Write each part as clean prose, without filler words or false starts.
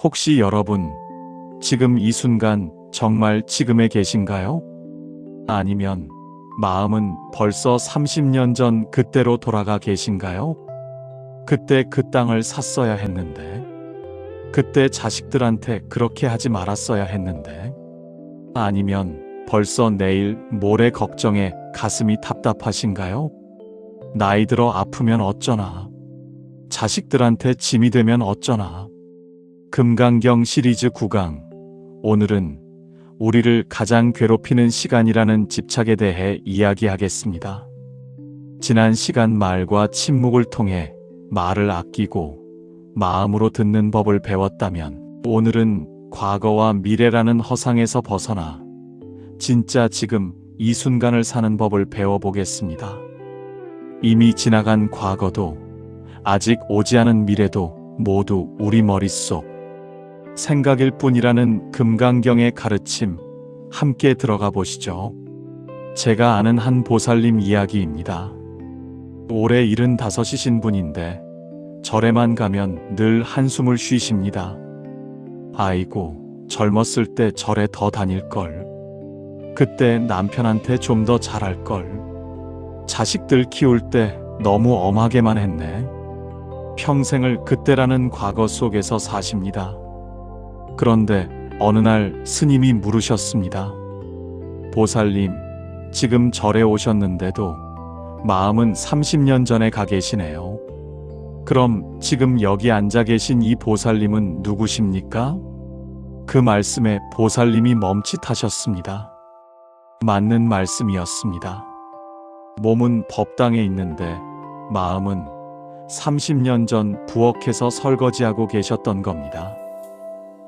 혹시 여러분, 지금 이 순간 정말 지금에 계신가요? 아니면 마음은 벌써 30년 전 그때로 돌아가 계신가요? 그때 그 땅을 샀어야 했는데, 그때 자식들한테 그렇게 하지 말았어야 했는데, 아니면 벌써 내일 모레 걱정에 가슴이 답답하신가요? 나이 들어 아프면 어쩌나, 자식들한테 짐이 되면 어쩌나. 금강경 시리즈 9강, 오늘은 우리를 가장 괴롭히는 시간이라는 집착에 대해 이야기하겠습니다. 지난 시간 말과 침묵을 통해 말을 아끼고 마음으로 듣는 법을 배웠다면, 오늘은 과거와 미래라는 허상에서 벗어나 진짜 지금 이 순간을 사는 법을 배워보겠습니다. 이미 지나간 과거도 아직 오지 않은 미래도 모두 우리 머릿속 생각일 뿐이라는 금강경의 가르침, 함께 들어가 보시죠. 제가 아는 한 보살님 이야기입니다. 올해 75이신 분인데 절에만 가면 늘 한숨을 쉬십니다. 아이고, 젊었을 때 절에 더 다닐걸. 그때 남편한테 좀 더 잘할걸. 자식들 키울 때 너무 엄하게만 했네. 평생을 그때라는 과거 속에서 사십니다. 그런데 어느 날 스님이 물으셨습니다. 보살님, 지금 절에 오셨는데도 마음은 30년 전에 가 계시네요. 그럼 지금 여기 앉아 계신 이 보살님은 누구십니까? 그 말씀에 보살님이 멈칫하셨습니다. 맞는 말씀이었습니다. 몸은 법당에 있는데 마음은 30년 전 부엌에서 설거지하고 계셨던 겁니다.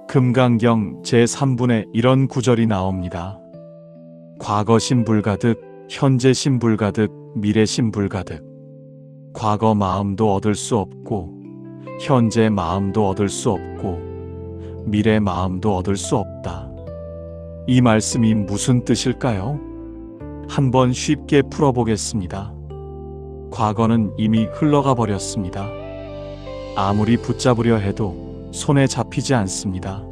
금강경 제3분에 이런 구절이 나옵니다. 과거심 불가득, 현재심 불가득, 미래심 불가득. 과거 마음도 얻을 수 없고, 현재 마음도 얻을 수 없고, 미래 마음도 얻을 수 없다. 이 말씀이 무슨 뜻일까요? 한번 쉽게 풀어보겠습니다. 과거는 이미 흘러가 버렸습니다. 아무리 붙잡으려 해도 손에 잡히지 않습니다.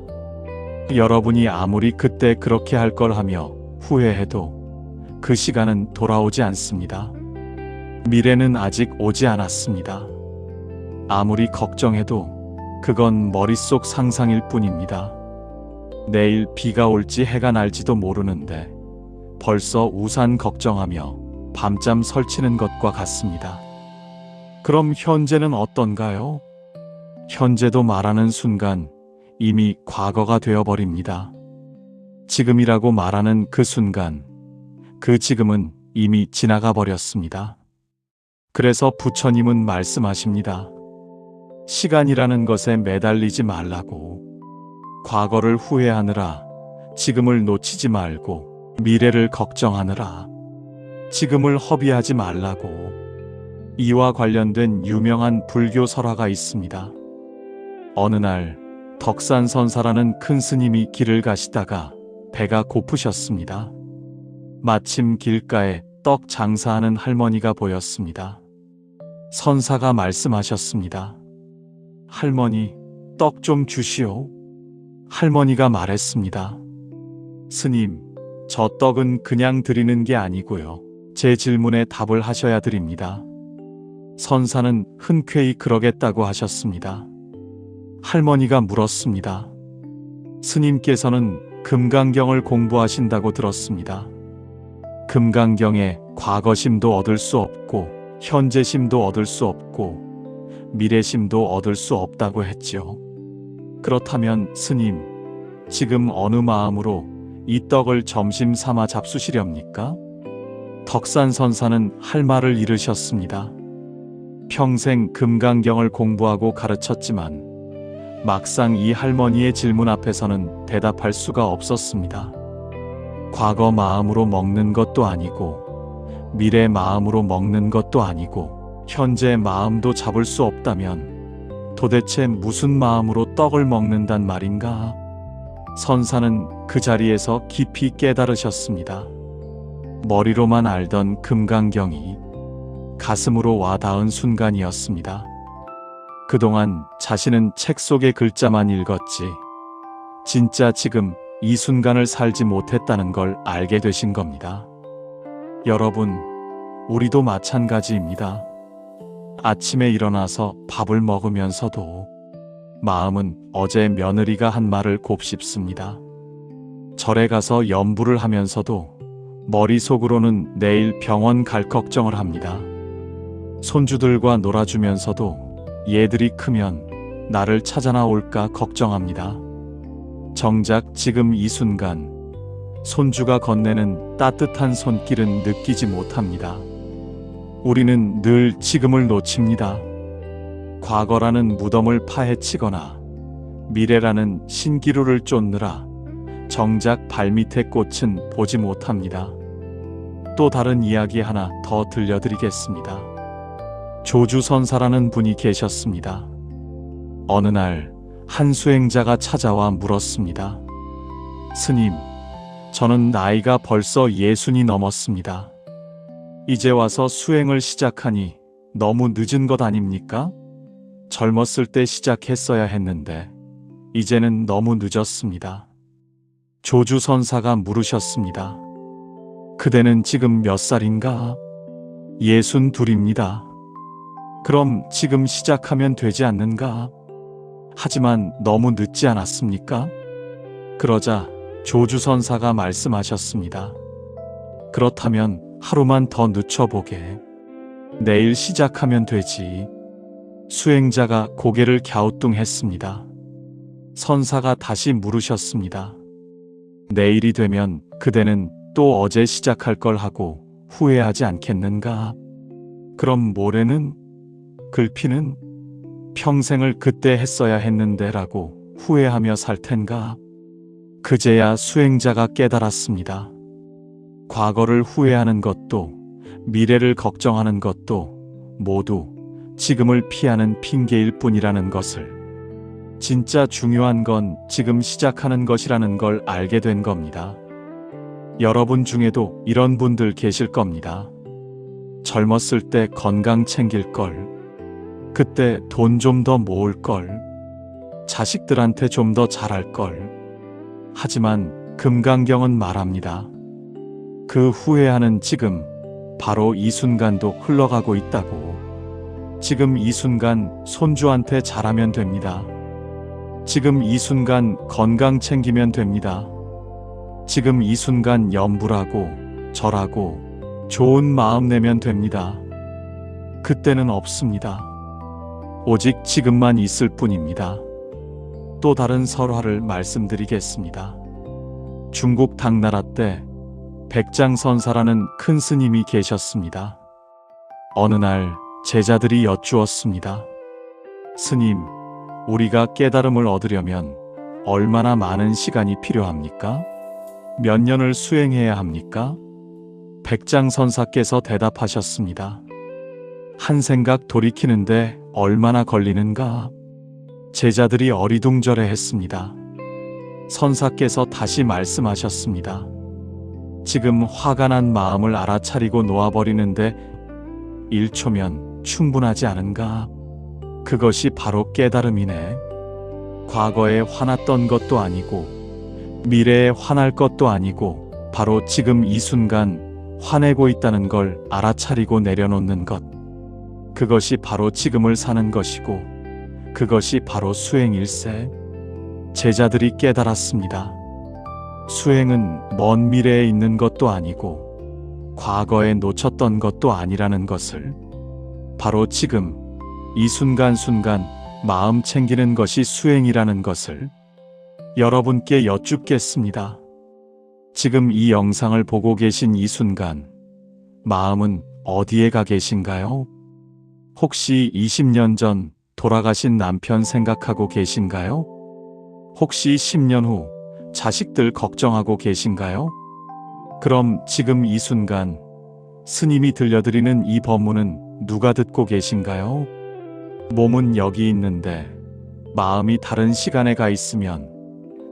여러분이 아무리 그때 그렇게 할 걸 하며 후회해도 그 시간은 돌아오지 않습니다. 미래는 아직 오지 않았습니다. 아무리 걱정해도 그건 머릿속 상상일 뿐입니다. 내일 비가 올지 해가 날지도 모르는데 벌써 우산 걱정하며 밤잠 설치는 것과 같습니다. 그럼 현재는 어떤가요? 현재도 말하는 순간 이미 과거가 되어버립니다. 지금이라고 말하는 그 순간, 그 지금은 이미 지나가 버렸습니다. 그래서 부처님은 말씀하십니다. 시간이라는 것에 매달리지 말라고. 과거를 후회하느라 지금을 놓치지 말고, 미래를 걱정하느라 지금을 허비하지 말라고. 이와 관련된 유명한 불교 설화가 있습니다. 어느 날 덕산선사라는 큰 스님이 길을 가시다가 배가 고프셨습니다. 마침 길가에 떡 장사하는 할머니가 보였습니다. 선사가 말씀하셨습니다. 할머니, 떡 좀 주시오. 할머니가 말했습니다. 스님, 저 떡은 그냥 드리는 게 아니고요. 제 질문에 답을 하셔야 드립니다. 선사는 흔쾌히 그러겠다고 하셨습니다. 할머니가 물었습니다. 스님께서는 금강경을 공부하신다고 들었습니다. 금강경에 과거심도 얻을 수 없고, 현재심도 얻을 수 없고, 미래심도 얻을 수 없다고 했죠. 그렇다면 스님, 지금 어느 마음으로 이 떡을 점심 삼아 잡수시렵니까? 덕산선사는 할 말을 잃으셨습니다. 평생 금강경을 공부하고 가르쳤지만 막상 이 할머니의 질문 앞에서는 대답할 수가 없었습니다. 과거 마음으로 먹는 것도 아니고, 미래 마음으로 먹는 것도 아니고, 현재 마음도 잡을 수 없다면 도대체 무슨 마음으로 떡을 먹는단 말인가? 선사는 그 자리에서 깊이 깨달으셨습니다. 머리로만 알던 금강경이 가슴으로 와 닿은 순간이었습니다. 그동안 자신은 책 속의 글자만 읽었지, 진짜 지금 이 순간을 살지 못했다는 걸 알게 되신 겁니다. 여러분, 우리도 마찬가지입니다. 아침에 일어나서 밥을 먹으면서도 마음은 어제 며느리가 한 말을 곱씹습니다. 절에 가서 염불을 하면서도 머릿속으로는 내일 병원 갈 걱정을 합니다. 손주들과 놀아주면서도 얘들이 크면 나를 찾아 나올까 걱정합니다. 정작 지금 이 순간 손주가 건네는 따뜻한 손길은 느끼지 못합니다. 우리는 늘 지금을 놓칩니다. 과거라는 무덤을 파헤치거나 미래라는 신기루를 쫓느라 정작 발밑의 꽃은 보지 못합니다. 또 다른 이야기 하나 더 들려드리겠습니다. 조주선사라는 분이 계셨습니다. 어느 날 한 수행자가 찾아와 물었습니다. 스님, 저는 나이가 벌써 60이 넘었습니다. 이제 와서 수행을 시작하니 너무 늦은 것 아닙니까? 젊었을 때 시작했어야 했는데 이제는 너무 늦었습니다. 조주선사가 물으셨습니다. 그대는 지금 몇 살인가? 62입니다. 그럼 지금 시작하면 되지 않는가? 하지만 너무 늦지 않았습니까? 그러자 조주선사가 말씀하셨습니다. 그렇다면 하루만 더 늦춰보게. 내일 시작하면 되지. 수행자가 고개를 갸우뚱했습니다. 선사가 다시 물으셨습니다. 내일이 되면 그대는 또 어제 시작할 걸 하고 후회하지 않겠는가? 그럼 모레는? 글피는? 평생을 그때 했어야 했는데 라고 후회하며 살 텐가? 그제야 수행자가 깨달았습니다. 과거를 후회하는 것도 미래를 걱정하는 것도 모두 지금을 피하는 핑계일 뿐이라는 것을, 진짜 중요한 건 지금 시작하는 것이라는 걸 알게 된 겁니다. 여러분 중에도 이런 분들 계실 겁니다. 젊었을 때 건강 챙길 걸, 그때 돈 좀 더 모을 걸, 자식들한테 좀 더 잘할 걸. 하지만 금강경은 말합니다. 그 후회하는 지금, 바로 이 순간도 흘러가고 있다고. 지금 이 순간 손주한테 잘하면 됩니다. 지금 이 순간 건강 챙기면 됩니다. 지금 이 순간 염불하고 절하고 좋은 마음 내면 됩니다. 그때는 없습니다. 오직 지금만 있을 뿐입니다. 또 다른 설화를 말씀드리겠습니다. 중국 당나라 때 백장선사라는 큰 스님이 계셨습니다. 어느 날 제자들이 여쭈었습니다. 스님, 우리가 깨달음을 얻으려면 얼마나 많은 시간이 필요합니까? 몇 년을 수행해야 합니까? 백장선사께서 대답하셨습니다. 한 생각 돌이키는데 얼마나 걸리는가? 제자들이 어리둥절해 했습니다. 선사께서 다시 말씀하셨습니다. 지금 화가 난 마음을 알아차리고 놓아버리는데 1초면 충분하지 않은가? 그것이 바로 깨달음이네. 과거에 화났던 것도 아니고 미래에 화날 것도 아니고 바로 지금 이 순간 화내고 있다는 걸 알아차리고 내려놓는 것. 그것이 바로 지금을 사는 것이고 그것이 바로 수행일세. 제자들이 깨달았습니다. 수행은 먼 미래에 있는 것도 아니고 과거에 놓쳤던 것도 아니라는 것을, 바로 지금 이 순간순간 마음 챙기는 것이 수행이라는 것을 여러분께 여쭙겠습니다. 지금 이 영상을 보고 계신 이 순간 마음은 어디에 가 계신가요? 혹시 20년 전 돌아가신 남편 생각하고 계신가요? 혹시 10년 후 자식들 걱정하고 계신가요? 그럼 지금 이 순간 스님이 들려드리는 이 법문은 누가 듣고 계신가요? 몸은 여기 있는데 마음이 다른 시간에 가 있으면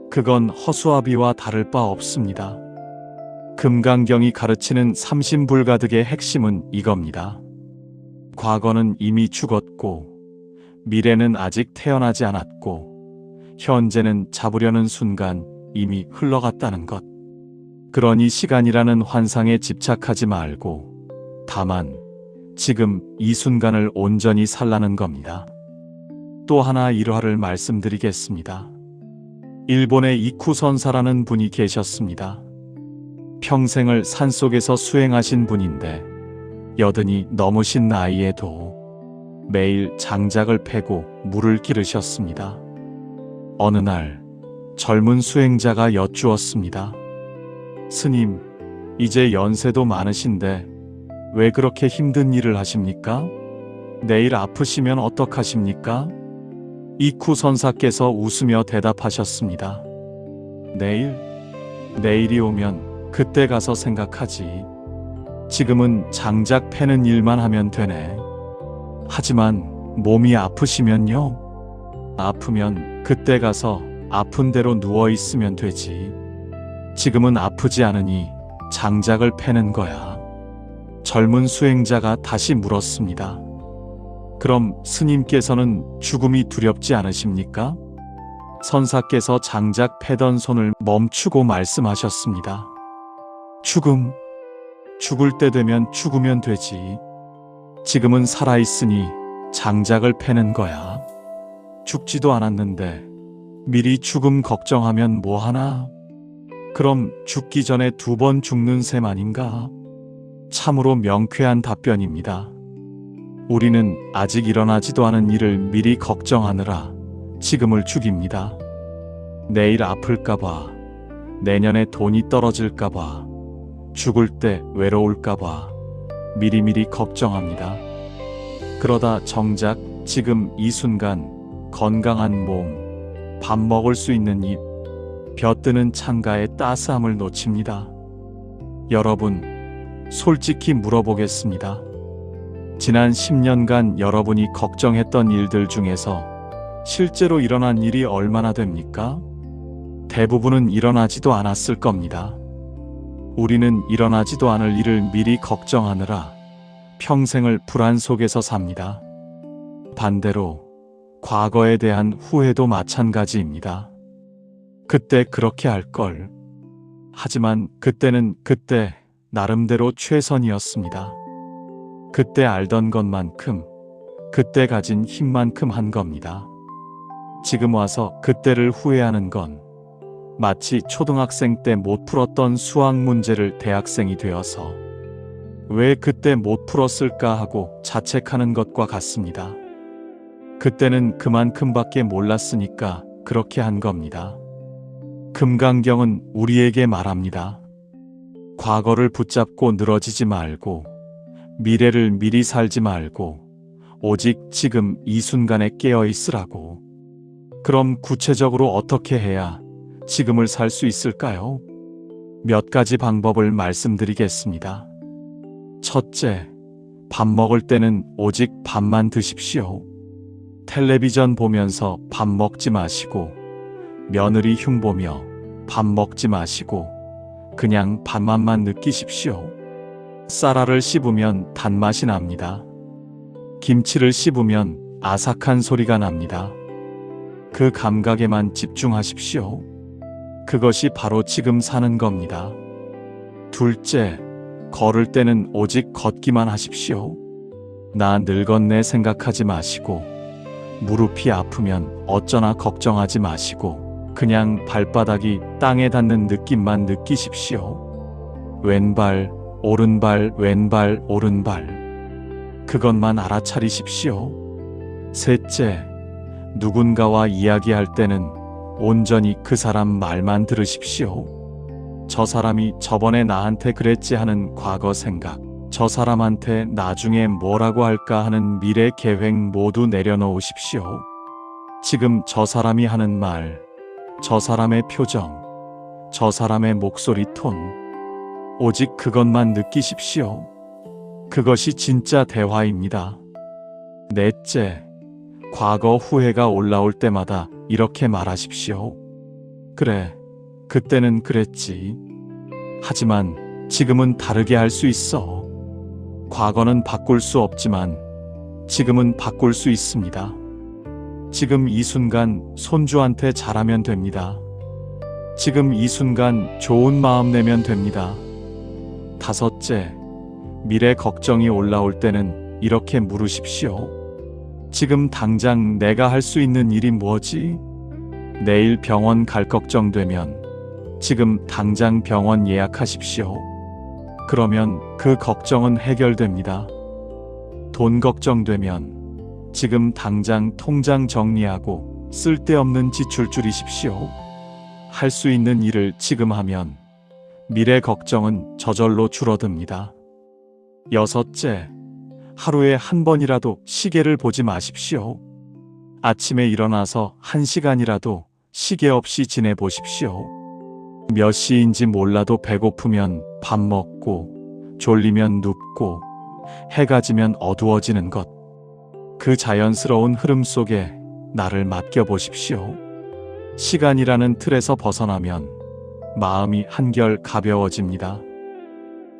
그건 허수아비와 다를 바 없습니다. 금강경이 가르치는 삼신불가득의 핵심은 이겁니다. 과거는 이미 죽었고 미래는 아직 태어나지 않았고 현재는 잡으려는 순간 이미 흘러갔다는 것. 그러니 시간이라는 환상에 집착하지 말고 다만 지금 이 순간을 온전히 살라는 겁니다. 또 하나 일화를 말씀드리겠습니다. 일본의 이쿠선사라는 분이 계셨습니다. 평생을 산속에서 수행하신 분인데 여든이 넘으신 나이에도 매일 장작을 패고 물을 기르셨습니다. 어느 날 젊은 수행자가 여쭈었습니다. 스님, 이제 연세도 많으신데 왜 그렇게 힘든 일을 하십니까? 내일 아프시면 어떡하십니까? 이쿠 선사께서 웃으며 대답하셨습니다. 내일이 오면 그때 가서 생각하지. 지금은 장작 패는 일만 하면 되네. 하지만 몸이 아프시면요? 아프면 그때 가서 아픈 대로 누워 있으면 되지. 지금은 아프지 않으니 장작을 패는 거야. 젊은 수행자가 다시 물었습니다. 그럼 스님께서는 죽음이 두렵지 않으십니까? 선사께서 장작 패던 손을 멈추고 말씀하셨습니다. 죽을 때 되면 죽으면 되지. 지금은 살아있으니 장작을 패는 거야. 죽지도 않았는데 미리 죽음 걱정하면 뭐하나? 그럼 죽기 전에 2번 죽는 셈 아닌가? 참으로 명쾌한 답변입니다. 우리는 아직 일어나지도 않은 일을 미리 걱정하느라 지금을 죽입니다. 내일 아플까봐, 내년에 돈이 떨어질까봐, 죽을 때 외로울까봐 미리미리 걱정합니다. 그러다 정작 지금 이 순간 건강한 몸, 밥 먹을 수 있는 입, 벼뜨는 창가의 따스함을 놓칩니다. 여러분, 솔직히 물어보겠습니다. 지난 10년간 여러분이 걱정했던 일들 중에서 실제로 일어난 일이 얼마나 됩니까? 대부분은 일어나지도 않았을 겁니다. 우리는 일어나지도 않을 일을 미리 걱정하느라 평생을 불안 속에서 삽니다. 반대로 과거에 대한 후회도 마찬가지입니다. 그때 그렇게 할 걸. 하지만 그때는 그때 나름대로 최선이었습니다. 그때 알던 것만큼, 그때 가진 힘만큼 한 겁니다. 지금 와서 그때를 후회하는 건 마치 초등학생 때 못 풀었던 수학 문제를 대학생이 되어서 왜 그때 못 풀었을까 하고 자책하는 것과 같습니다. 그때는 그만큼밖에 몰랐으니까 그렇게 한 겁니다. 금강경은 우리에게 말합니다. 과거를 붙잡고 늘어지지 말고 미래를 미리 살지 말고 오직 지금 이 순간에 깨어 있으라고. 그럼 구체적으로 어떻게 해야 지금을 살 수 있을까요? 몇 가지 방법을 말씀드리겠습니다. 첫째, 밥 먹을 때는 오직 밥만 드십시오. 텔레비전 보면서 밥 먹지 마시고, 며느리 흉보며 밥 먹지 마시고, 그냥 밥맛만 느끼십시오. 쌀알을 씹으면 단맛이 납니다. 김치를 씹으면 아삭한 소리가 납니다. 그 감각에만 집중하십시오. 그것이 바로 지금 사는 겁니다. 둘째, 걸을 때는 오직 걷기만 하십시오. 나 늙었네 생각하지 마시고, 무릎이 아프면 어쩌나 걱정하지 마시고, 그냥 발바닥이 땅에 닿는 느낌만 느끼십시오. 왼발, 오른발, 왼발, 오른발. 그것만 알아차리십시오. 셋째, 누군가와 이야기할 때는 온전히 그 사람 말만 들으십시오. 저 사람이 저번에 나한테 그랬지 하는 과거 생각, 저 사람한테 나중에 뭐라고 할까 하는 미래 계획 모두 내려놓으십시오. 지금 저 사람이 하는 말, 저 사람의 표정, 저 사람의 목소리 톤, 오직 그것만 느끼십시오. 그것이 진짜 대화입니다. 넷째, 과거 후회가 올라올 때마다 이렇게 말하십시오. 그래, 그때는 그랬지. 하지만 지금은 다르게 할 수 있어. 과거는 바꿀 수 없지만 지금은 바꿀 수 있습니다. 지금 이 순간 손주한테 잘하면 됩니다. 지금 이 순간 좋은 마음 내면 됩니다. 다섯째, 미래 걱정이 올라올 때는 이렇게 물으십시오. 지금 당장 내가 할 수 있는 일이 뭐지? 내일 병원 갈 걱정되면 지금 당장 병원 예약하십시오. 그러면 그 걱정은 해결됩니다. 돈 걱정되면 지금 당장 통장 정리하고 쓸데없는 지출 줄이십시오. 할 수 있는 일을 지금 하면 미래 걱정은 저절로 줄어듭니다. 여섯째, 하루에 한 번이라도 시계를 보지 마십시오. 아침에 일어나서 1시간이라도 시계 없이 지내보십시오. 몇 시인지 몰라도 배고프면 밥 먹고, 졸리면 눕고, 해가 지면 어두워지는 것. 그 자연스러운 흐름 속에 나를 맡겨보십시오. 시간이라는 틀에서 벗어나면 마음이 한결 가벼워집니다.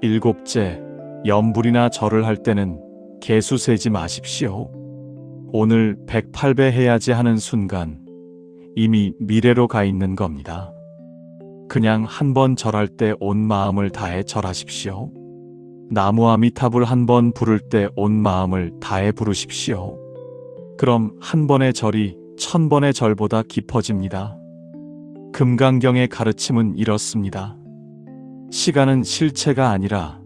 일곱째, 염불이나 절을 할 때는 개수 세지 마십시오. 오늘 108배 해야지 하는 순간 이미 미래로 가 있는 겁니다. 그냥 한 번 절할 때 온 마음을 다해 절하십시오. 나무 아미타불 한 번 부를 때 온 마음을 다해 부르십시오. 그럼 한 번의 절이 1000번의 절보다 깊어집니다. 금강경의 가르침은 이렇습니다. 시간은 실체가 아니라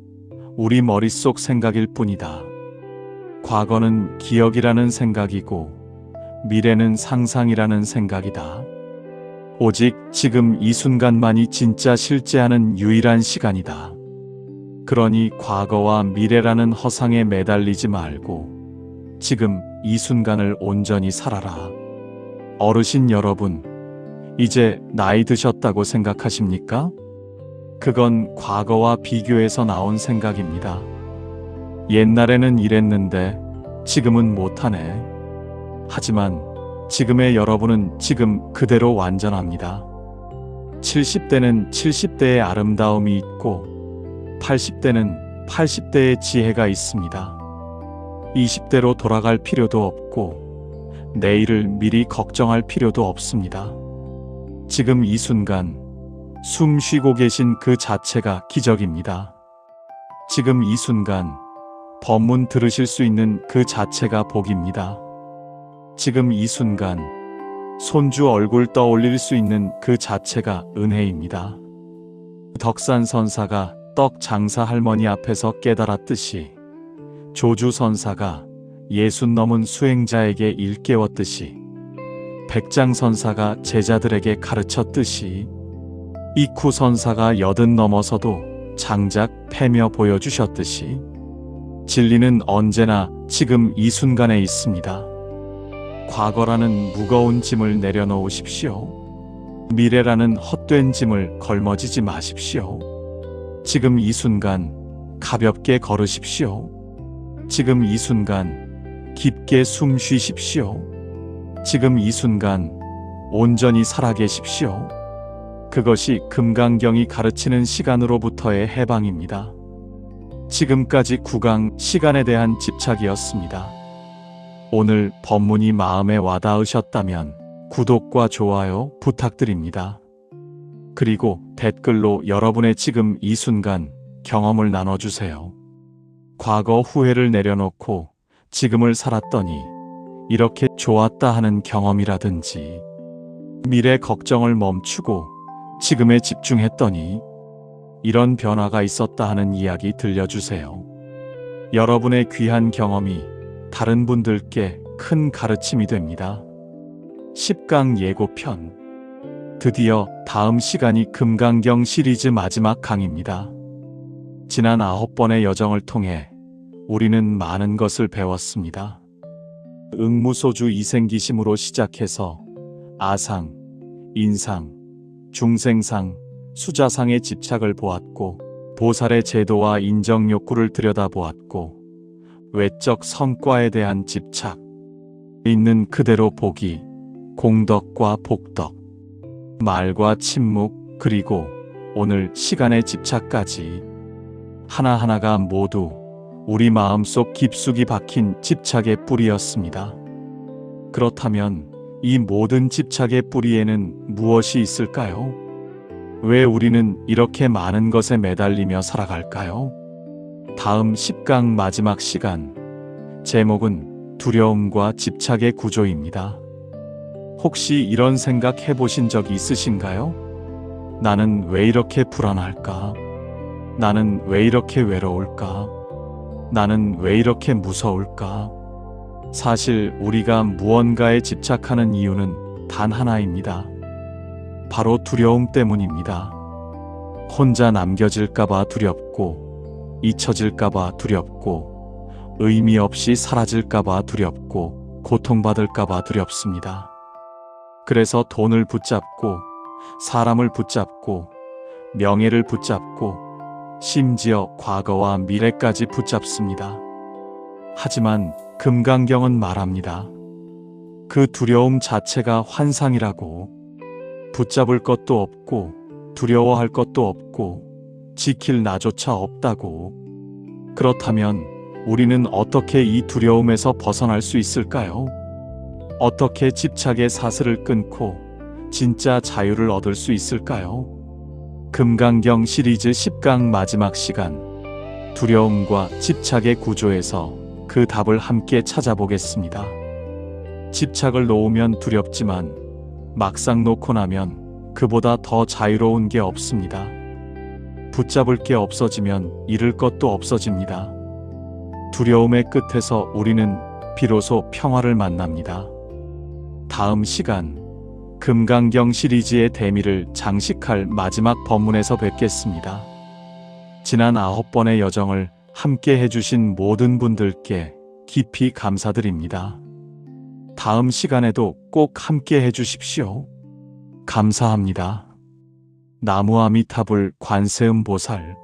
우리 머릿속 생각일 뿐이다. 과거는 기억이라는 생각이고 미래는 상상이라는 생각이다. 오직 지금 이 순간만이 진짜 실제하는 유일한 시간이다. 그러니 과거와 미래라는 허상에 매달리지 말고 지금 이 순간을 온전히 살아라. 어르신 여러분, 이제 나이 드셨다고 생각하십니까? 그건 과거와 비교해서 나온 생각입니다. 옛날에는 이랬는데 지금은 못하네. 하지만 지금의 여러분은 지금 그대로 완전합니다. 70대는 70대의 아름다움이 있고 80대는 80대의 지혜가 있습니다. 20대로 돌아갈 필요도 없고 내일을 미리 걱정할 필요도 없습니다. 지금 이 순간 숨 쉬고 계신 그 자체가 기적입니다. 지금 이 순간 법문 들으실 수 있는 그 자체가 복입니다. 지금 이 순간 손주 얼굴 떠올릴 수 있는 그 자체가 은혜입니다. 덕산 선사가 떡 장사 할머니 앞에서 깨달았듯이 조주 선사가 60 넘은 수행자에게 일깨웠듯이 백장 선사가 제자들에게 가르쳤듯이 이쿠 선사가 80 넘어서도 장작 패며 보여주셨듯이 진리는 언제나 지금 이 순간에 있습니다. 과거라는 무거운 짐을 내려놓으십시오. 미래라는 헛된 짐을 걸머지지 마십시오. 지금 이 순간 가볍게 걸으십시오. 지금 이 순간 깊게 숨 쉬십시오. 지금 이 순간 온전히 살아계십시오. 그것이 금강경이 가르치는 시간으로부터의 해방입니다. 지금까지 9강 시간에 대한 집착이었습니다. 오늘 법문이 마음에 와닿으셨다면 구독과 좋아요 부탁드립니다. 그리고 댓글로 여러분의 지금 이 순간 경험을 나눠주세요. 과거 후회를 내려놓고 지금을 살았더니 이렇게 좋았다 하는 경험이라든지 미래 걱정을 멈추고 지금에 집중했더니 이런 변화가 있었다 하는 이야기 들려주세요. 여러분의 귀한 경험이 다른 분들께 큰 가르침이 됩니다. 10강 예고편. 드디어 다음 시간이 금강경 시리즈 마지막 강입니다. 지난 9번의 여정을 통해 우리는 많은 것을 배웠습니다. 응무소주 이생기심으로 시작해서 아상, 인상, 중생상, 수자상의 집착을 보았고 보살의 제도와 인정 욕구를 들여다보았고 외적 성과에 대한 집착, 있는 그대로 보기, 공덕과 복덕, 말과 침묵, 그리고 오늘 시간의 집착까지 하나하나가 모두 우리 마음속 깊숙이 박힌 집착의 뿌리였습니다. 그렇다면 이 모든 집착의 뿌리에는 무엇이 있을까요? 왜 우리는 이렇게 많은 것에 매달리며 살아갈까요? 다음 10강 마지막 시간. 제목은 두려움과 집착의 구조입니다. 혹시 이런 생각 해보신 적 있으신가요? 나는 왜 이렇게 불안할까? 나는 왜 이렇게 외로울까? 나는 왜 이렇게 무서울까? 사실 우리가 무언가에 집착하는 이유는 단 하나입니다. 바로 두려움 때문입니다. 혼자 남겨질까봐 두렵고, 잊혀질까봐 두렵고, 의미 없이 사라질까봐 두렵고, 고통받을까봐 두렵습니다. 그래서 돈을 붙잡고, 사람을 붙잡고, 명예를 붙잡고, 심지어 과거와 미래까지 붙잡습니다. 하지만 금강경은 말합니다. 그 두려움 자체가 환상이라고. 붙잡을 것도 없고, 두려워할 것도 없고, 지킬 나조차 없다고. 그렇다면 우리는 어떻게 이 두려움에서 벗어날 수 있을까요? 어떻게 집착의 사슬을 끊고 진짜 자유를 얻을 수 있을까요? 금강경 시리즈 10강 마지막 시간. 두려움과 집착의 구조에서 그 답을 함께 찾아보겠습니다. 집착을 놓으면 두렵지만 막상 놓고 나면 그보다 더 자유로운 게 없습니다. 붙잡을 게 없어지면 잃을 것도 없어집니다. 두려움의 끝에서 우리는 비로소 평화를 만납니다. 다음 시간, 금강경 시리즈의 대미를 장식할 마지막 법문에서 뵙겠습니다. 지난 9번의 여정을 함께 해주신 모든 분들께 깊이 감사드립니다. 다음 시간에도 꼭 함께 해주십시오. 감사합니다. 나무아미타불 관세음보살